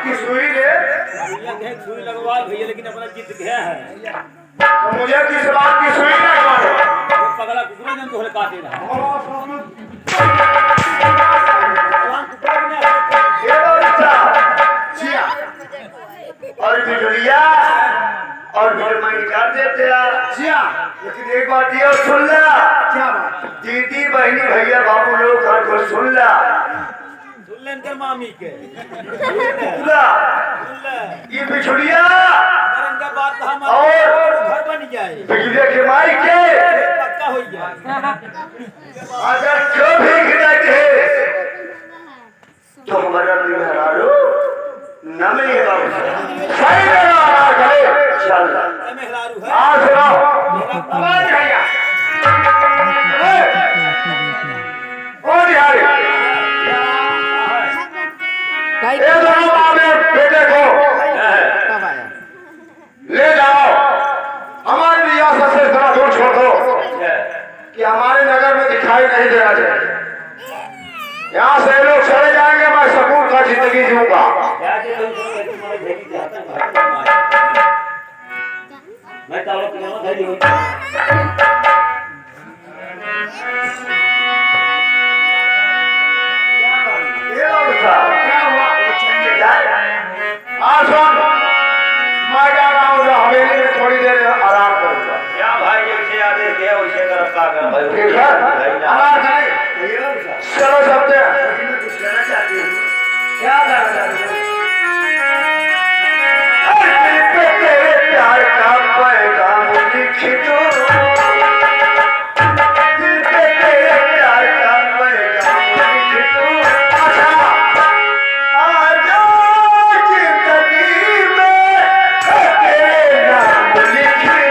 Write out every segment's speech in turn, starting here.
की सुई ले सुई लगवा भैया, लेकिन अपना जीत गया है। तो मुझे किस बात की सुई लगवाए? वो पगला कुकुरा जन तोहरे काटे रहा। ये लो रिक्शा। और बिजलिया और बिजली निकाल देते हैं। लेकिन एक बात ये सुन ला, क्या बात? दीदी बहनी भैया बाबू लोग घर को सुन ला, सुन ले इनकर मामी के। पूरा ये बिछुड़िया इनका बात हमारे घर बन जाए, बिजली के माई के पक्का हो जाए। अगर कभी गिरत है तो हमारा बिहारो न मिले बाबू सही ना करे चल मेहरारू है। आ सुनो आवाज आया ओ बिहारी ये दोनों बाबे बेटे को कब आया? ले जाओ हमारी रियासत से थोड़ा दूर छोड़ दो कि हमारे नगर में दिखाई नहीं देना चाहिए। यहाँ से लोग चले जाएंगे, मैं सकून का जिंदगी जीऊंगा। मैं चावल पिलाऊं धरी हुई। क्या हुआ? आज सुन, मैं जा रहा हूँ हवेली में थोड़ी देर आराम करूंगा। क्या भाई जैसे आदेश दिया वैसे कर का कर भाई। ठीक है आराम करें। चलो सबसे कुछ कहना चाहती हूँ। क्या कहना चाहती हूँ? तेरे प्यार का पैगाम लिख दो, तेरे प्यार का पैगाम लिख दो। अच्छा आ जाओ जिंदगी में तेरे नाम लिख दो।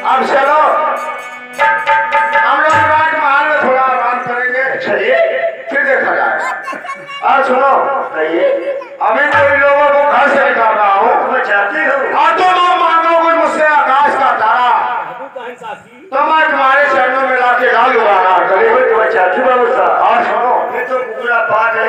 अब चलो हम लोग राजमहल में थोड़ा आराम करेंगे, चलिए फिर देखा जाएगा। आज सुनो अभी तो इन लोगों को घर से निकाल रहा हूँ। मैं चाहती हूँ और तुम लोग मांगोगे मुझसे आकाश का तारा, तो मैं तुम्हारे चरणों में लाके डाल दूंगा। मैं चाहती हूँ बाबू साहब। और सुनो ये तो कुकुरा पार है।